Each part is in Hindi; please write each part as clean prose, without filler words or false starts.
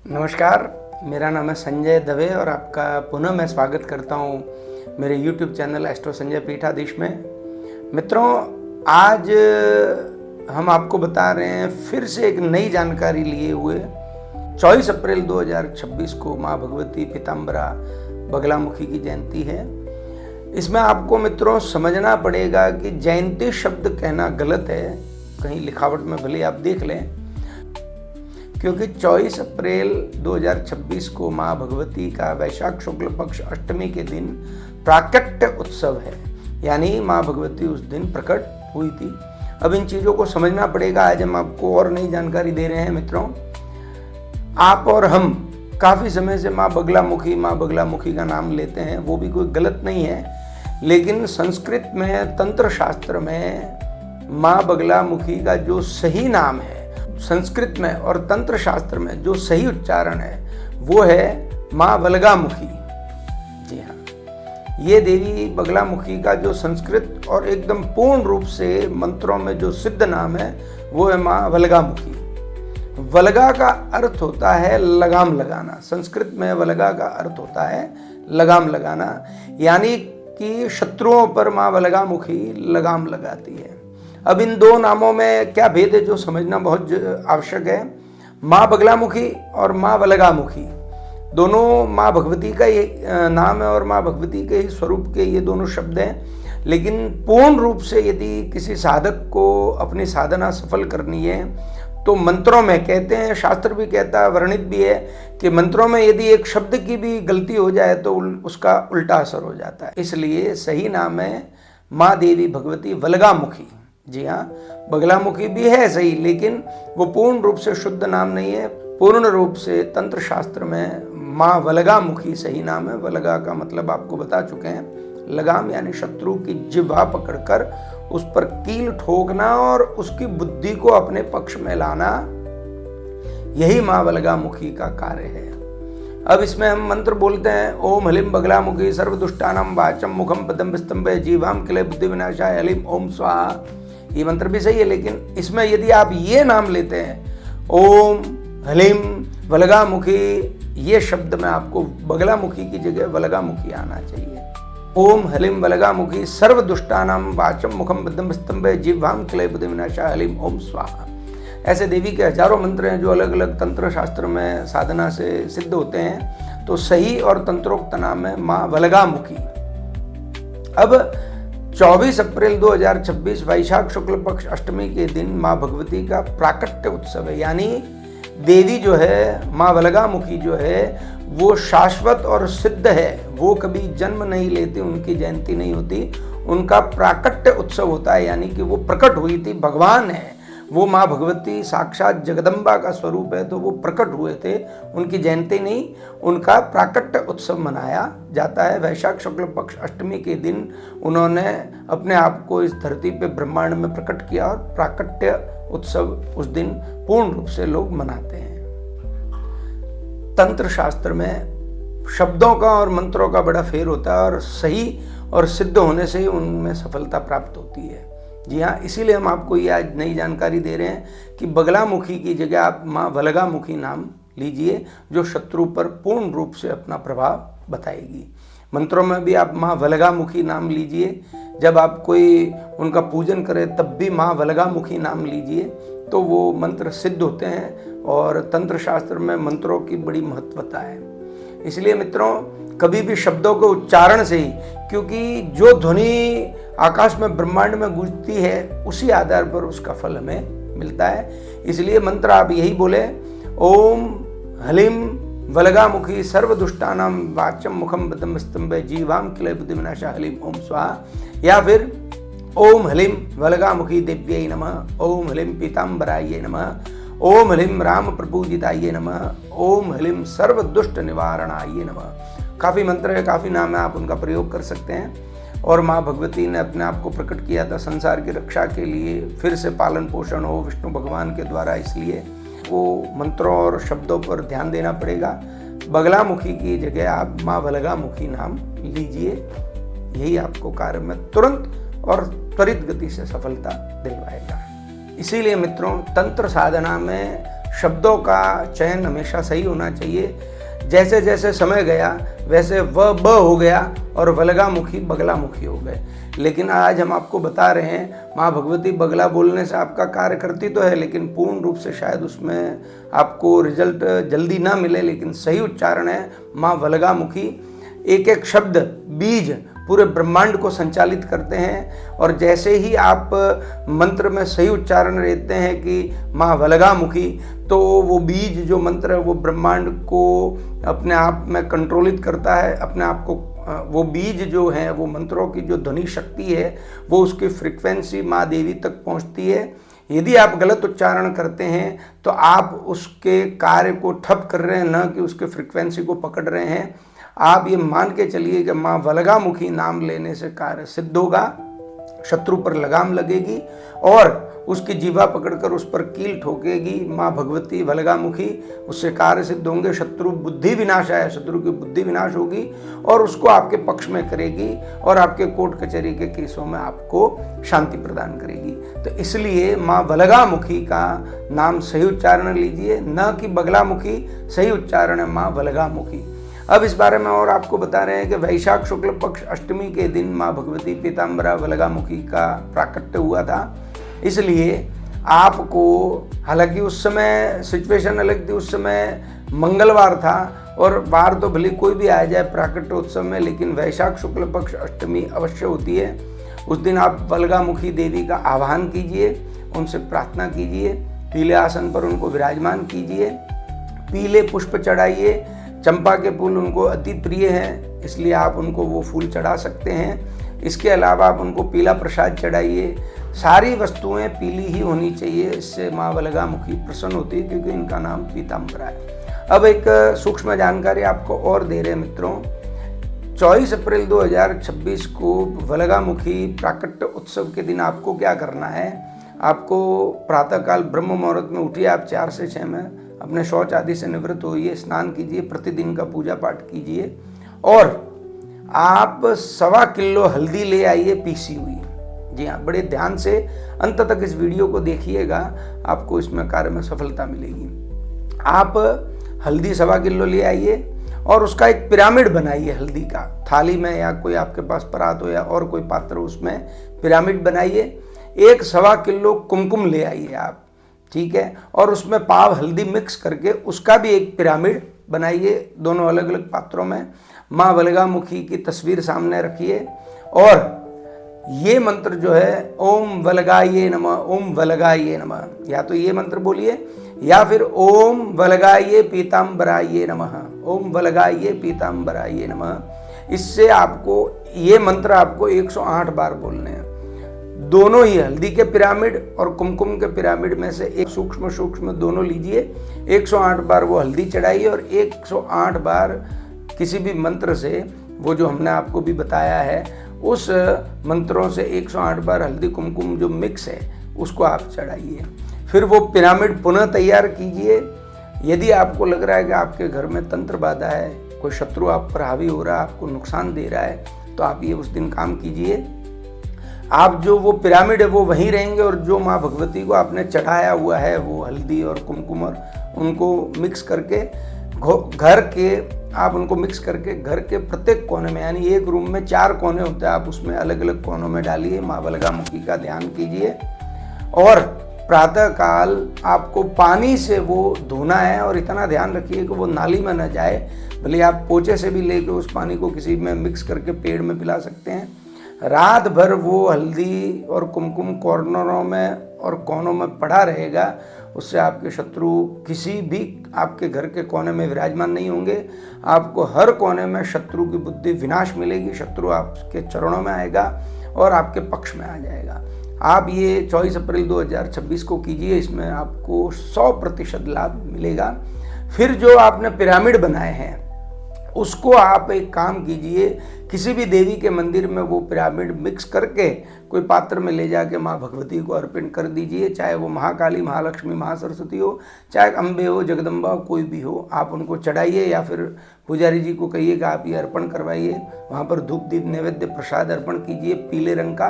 नमस्कार, मेरा नाम है संजय दवे और आपका पुनः मैं स्वागत करता हूँ मेरे YouTube चैनल एस्ट्रो संजय पीठाधीश में। मित्रों, आज हम आपको बता रहे हैं फिर से एक नई जानकारी लिए हुए 24 अप्रैल 2026 को माँ भगवती पीताम्बरा बगलामुखी की जयंती है। इसमें आपको मित्रों समझना पड़ेगा कि जयंती शब्द कहना गलत है, कहीं लिखावट में भले आप देख लें, क्योंकि 24 अप्रैल 2026 को माँ भगवती का वैशाख शुक्ल पक्ष अष्टमी के दिन प्राकट्य उत्सव है, यानी माँ भगवती उस दिन प्रकट हुई थी। अब इन चीज़ों को समझना पड़ेगा। आज हम आपको और नई जानकारी दे रहे हैं। मित्रों, आप और हम काफ़ी समय से माँ बगलामुखी का नाम लेते हैं, वो भी कोई गलत नहीं है, लेकिन संस्कृत में तंत्र शास्त्र में माँ बगलामुखी का जो सही नाम है, संस्कृत में और तंत्र शास्त्र में जो सही उच्चारण है वो है माँ बलगामुखी। जी हाँ, ये देवी बगलामुखी का जो संस्कृत और एकदम पूर्ण रूप से मंत्रों में जो सिद्ध नाम है वो है माँ वलगामुखी। वलगा का अर्थ होता है लगाम लगाना। संस्कृत में वलगा का अर्थ होता है लगाम लगाना, यानी कि शत्रुओं पर माँ वलगामुखी लगाम लगाती है। अब इन दो नामों में क्या भेद है जो समझना बहुत आवश्यक है। माँ बगलामुखी और माँ वलगामुखी दोनों माँ भगवती का ही नाम है और माँ भगवती के ही स्वरूप के ये दोनों शब्द हैं, लेकिन पूर्ण रूप से यदि किसी साधक को अपनी साधना सफल करनी है तो मंत्रों में कहते हैं, शास्त्र भी कहता है, वर्णित भी है कि मंत्रों में यदि एक शब्द की भी गलती हो जाए तो उसका उल्टा असर हो जाता है। इसलिए सही नाम है माँ देवी भगवती वलगामुखी। जी हाँ, बगलामुखी भी है सही, लेकिन वो पूर्ण रूप से शुद्ध नाम नहीं है। पूर्ण रूप से तंत्र शास्त्र में माँ वलगामुखी सही नाम है। वलगा का मतलब आपको बता चुके हैं, लगाम यानी शत्रु की जिह्वा पकड़कर उस पर कील ठोकना और उसकी बुद्धि को अपने पक्ष में लाना, यही माँ वलगामुखी का कार्य है। अब इसमें हम मंत्र बोलते हैं, ओम हलिम बगलामुखी सर्वदुष्टानां वाचम मुखम पदम स्तंभे जीवाम किले बुद्धि विनाशाय हलिम ओम स्वाहा। ये मंत्र भी सही है, लेकिन इसमें यदि आप ये नाम लेते हैं ओम हलिम वलगामुखी, ये शब्द में आपको बगलामुखी की जगह वलगामुखी आना चाहिए। ओम हलिम वलगामुखी सर्वदुष्टानां वाचम मुखम पद्म स्तंभे जिह्वाम किले बुद्धि विनाशाय हलिम ओम स्वाहा। ऐसे देवी के हजारों मंत्र हैं जो अलग अलग तंत्र शास्त्र में साधना से सिद्ध होते हैं, तो सही और तंत्रोक्त नाम है माँ वलगामुखी। अब 24 अप्रैल 2026 वैशाख शुक्ल पक्ष अष्टमी के दिन माँ भगवती का प्राकट्य उत्सव है, यानी देवी जो है माँ वलगामुखी जो है वो शाश्वत और सिद्ध है। वो कभी जन्म नहीं लेती, उनकी जयंती नहीं होती, उनका प्राकट्य उत्सव होता है, यानी कि वो प्रकट हुई थी, भगवान है वो। माँ भगवती साक्षात जगदम्बा का स्वरूप है, तो वो प्रकट हुए थे, उनकी जयंती नहीं, उनका प्राकट्य उत्सव मनाया जाता है। वैशाख शुक्ल पक्ष अष्टमी के दिन उन्होंने अपने आप को इस धरती पे ब्रह्मांड में प्रकट किया और प्राकट्य उत्सव उस दिन पूर्ण रूप से लोग मनाते हैं। तंत्र शास्त्र में शब्दों का और मंत्रों का बड़ा फेर होता है और सही और सिद्ध होने से ही उनमें सफलता प्राप्त होती है। जी हाँ, इसीलिए हम आपको ये आज नई जानकारी दे रहे हैं कि बगलामुखी की जगह आप माँ वलगामुखी नाम लीजिए, जो शत्रु पर पूर्ण रूप से अपना प्रभाव बताएगी। मंत्रों में भी आप माँ वलगामुखी नाम लीजिए, जब आप कोई उनका पूजन करें तब भी माँ वलगामुखी नाम लीजिए, तो वो मंत्र सिद्ध होते हैं और तंत्र शास्त्र में मंत्रों की बड़ी महत्वता है। इसलिए मित्रों, कभी भी शब्दों के उच्चारण से ही, क्योंकि जो ध्वनि आकाश में ब्रह्मांड में गूंजती है उसी आधार पर उसका फल हमें मिलता है। इसलिए मंत्र आप यही बोले, ओम हलिम वलगामुखी सर्वदुष्टानां वाचम मुखम पद्म स्तंभे जीवाम किले बुद्धि विनाशाय हलिम ओम स्वाहा, या फिर ओम हलिम वलगामुखी देव्यै नमः, ओम हलिम पीताम्बरायै नमः, ओम हलिम राम प्रपूजितायै नमः, ओम हलिम सर्वदुष्ट निवारणायै नमः। काफ़ी मंत्र है, काफ़ी नाम है, आप उनका प्रयोग कर सकते हैं। और माँ भगवती ने अपने आप को प्रकट किया था संसार की रक्षा के लिए, फिर से पालन पोषण हो विष्णु भगवान के द्वारा, इसलिए वो मंत्रों और शब्दों पर ध्यान देना पड़ेगा। बगलामुखी की जगह आप माँ वलगामुखी नाम लीजिए, यही आपको कार्य में तुरंत और त्वरित गति से सफलता दिलवाएगा। इसीलिए मित्रों, तंत्र साधना में शब्दों का चयन हमेशा सही होना चाहिए। जैसे जैसे समय गया वैसे व ब हो गया और वलगामुखी बगलामुखी हो गए। लेकिन आज हम आपको बता रहे हैं माँ भगवती बगला बोलने से आपका कार्य करती तो है, लेकिन पूर्ण रूप से शायद उसमें आपको रिजल्ट जल्दी ना मिले, लेकिन सही उच्चारण है माँ वलगामुखी। एक एक शब्द बीज पूरे ब्रह्मांड को संचालित करते हैं, और जैसे ही आप मंत्र में सही उच्चारण लेते हैं कि माँ वलगामुखी, तो वो बीज जो मंत्र है वो ब्रह्मांड को अपने आप में कंट्रोलित करता है, अपने आप को। वो बीज जो है, वो मंत्रों की जो ध्वनि शक्ति है, वो उसकी फ्रिक्वेंसी माँ देवी तक पहुँचती है। यदि आप गलत उच्चारण करते हैं तो आप उसके कार्य को ठप कर रहे हैं, न कि उसके फ्रिक्वेंसी को पकड़ रहे हैं। आप ये मान के चलिए कि माँ वलगामुखी नाम लेने से कार्य सिद्ध होगा, शत्रु पर लगाम लगेगी और उसकी जीवा पकड़कर उस पर कील ठोकेगी माँ भगवती वलगामुखी, उससे कार्य सिद्ध होंगे। शत्रु बुद्धि विनाश है, शत्रु की बुद्धि विनाश होगी और उसको आपके पक्ष में करेगी और आपके कोर्ट कचहरी के केसों में आपको शांति प्रदान करेगी। तो इसलिए माँ वलगामुखी का नाम सही उच्चारण लीजिए, न कि बगलामुखी। सही उच्चारण है माँ वलगामुखी। अब इस बारे में और आपको बता रहे हैं कि वैशाख शुक्ल पक्ष अष्टमी के दिन माँ भगवती पीताम्बरा वलगामुखी का प्राकट्य हुआ था। इसलिए आपको, हालांकि उस समय सिचुएशन अलग थी, उस समय मंगलवार था और बार तो भले कोई भी आ जाए प्राकट्य उत्सव में, लेकिन वैशाख शुक्ल पक्ष अष्टमी अवश्य होती है। उस दिन आप वलगामुखी देवी का आह्वान कीजिए, उनसे प्रार्थना कीजिए, पीले आसन पर उनको विराजमान कीजिए, पीले पुष्प चढ़ाइए। चंपा के फूल उनको अति प्रिय हैं, इसलिए आप उनको वो फूल चढ़ा सकते हैं। इसके अलावा आप उनको पीला प्रसाद चढ़ाइए। सारी वस्तुएं पीली ही होनी चाहिए, इससे माँ वलगामुखी प्रसन्न होती है, क्योंकि इनका नाम पीताम्बरा है। अब एक सूक्ष्म जानकारी आपको और दे रहे हैं मित्रों। 24 अप्रैल 2026 को वलगामुखी प्राकट्य उत्सव के दिन आपको क्या करना है? आपको प्रातःकाल ब्रह्म मुहूर्त में उठिए, आप 4 से 6 में अपने शौच आदि से निवृत्त होइए, स्नान कीजिए, प्रतिदिन का पूजा पाठ कीजिए और आप 1.25 किलो हल्दी ले आइए पीसी हुई। जी हाँ, बड़े ध्यान से अंत तक इस वीडियो को देखिएगा, आपको इसमें कार्य में सफलता मिलेगी। आप हल्दी 1.25 किलो ले आइए और उसका एक पिरामिड बनाइए हल्दी का, थाली में या कोई आपके पास परात हो या और कोई पात्र, उसमें पिरामिड बनाइए। 1.25 किलो कुमकुम ले आइए आप, ठीक है, और उसमें पाव हल्दी मिक्स करके उसका भी एक पिरामिड बनाइए, दोनों अलग अलग पात्रों में। माँ वलगामुखी की तस्वीर सामने रखिए और ये मंत्र जो है ओम वलगाये नमः, ओम वलगाये नमः, या तो ये मंत्र बोलिए या फिर ओम वलगाये पीताम्बराये नमः, ओम वलगाये पीताम्बराये नमः। इससे आपको ये मंत्र आपको 108 बार बोलने हैं। दोनों ही, हल्दी के पिरामिड और कुमकुम के पिरामिड में से एक सूक्ष्म सूक्ष्म दोनों लीजिए। 108 बार वो हल्दी चढ़ाइए और 108 बार किसी भी मंत्र से, वो जो हमने आपको भी बताया है उस मंत्रों से 108 बार हल्दी कुमकुम जो मिक्स है उसको आप चढ़ाइए। फिर वो पिरामिड पुनः तैयार कीजिए। यदि आपको लग रहा है कि आपके घर में तंत्र बाधा है, कोई शत्रु आप पर हावी हो रहा है, आपको नुकसान दे रहा है, तो आप ये उस दिन काम कीजिए। आप जो वो पिरामिड है वो वहीं रहेंगे और जो माँ भगवती को आपने चढ़ाया हुआ है वो हल्दी और कुमकुम और उनको मिक्स करके घर के, आप उनको मिक्स करके घर के प्रत्येक कोने में, यानी एक रूम में 4 कोने होते हैं, आप उसमें अलग अलग कोनों में डालिए। माँ वलगामुखी का ध्यान कीजिए और प्रातःकाल आपको पानी से वो धोना है और इतना ध्यान रखिए कि वो नाली में न जाए। भले आप पोछे से भी लेके उस पानी को किसी में मिक्स करके पेड़ में पिला सकते हैं। रात भर वो हल्दी और कुमकुम कॉर्नरों में और कोनों में पड़ा रहेगा, उससे आपके शत्रु किसी भी आपके घर के कोने में विराजमान नहीं होंगे। आपको हर कोने में शत्रु की बुद्धि विनाश मिलेगी, शत्रु आपके चरणों में आएगा और आपके पक्ष में आ जाएगा। आप ये 24 अप्रैल 2026 को कीजिए, इसमें आपको 100% लाभ मिलेगा। फिर जो आपने पिरामिड बनाए हैं उसको आप एक काम कीजिए, किसी भी देवी के मंदिर में वो पिरामिड मिक्स करके कोई पात्र में ले जाके माँ भगवती को अर्पण कर दीजिए। चाहे वो महाकाली, महालक्ष्मी, महासरस्वती हो, चाहे अम्बे हो, जगदम्बा हो, कोई भी हो, आप उनको चढ़ाइए या फिर पुजारी जी को कहिए कि आप ये अर्पण करवाइए। वहाँ पर धूप दीप नैवेद्य प्रसाद अर्पण कीजिए पीले रंग का।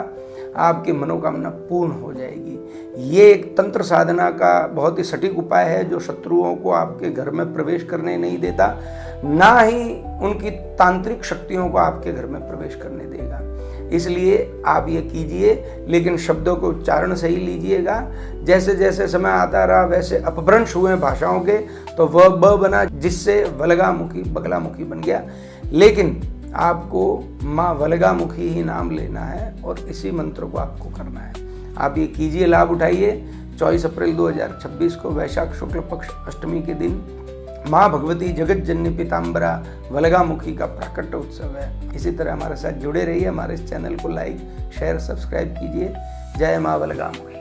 आपकी मनोकामना पूर्ण हो जाएगी। ये एक तंत्र साधना का बहुत ही सटीक उपाय है जो शत्रुओं को आपके घर में प्रवेश करने नहीं देता, ना ही उनकी तांत्रिक शक्तियों को आपके घर में प्रवेश करने देगा। इसलिए आप ये कीजिए, लेकिन शब्दों के उच्चारण सही लीजिएगा। जैसे जैसे समय आता रहा वैसे अपभ्रंश हुए भाषाओं के, तो वह ब बना, जिससे वल्गामुखी बगलामुखी बन गया। लेकिन आपको माँ वल्गामुखी ही नाम लेना है और इसी मंत्र को आपको करना है। आप ये कीजिए, लाभ उठाइए। 24 अप्रैल 2026 को वैशाख शुक्ल पक्ष अष्टमी के दिन माँ भगवती जगत जननी पीताम्बरा वल्गामुखी का प्राकट्य उत्सव है। इसी तरह हमारे साथ जुड़े रहिए। हमारे इस चैनल को लाइक, शेयर, सब्सक्राइब कीजिए। जय माँ वल्गामुखी।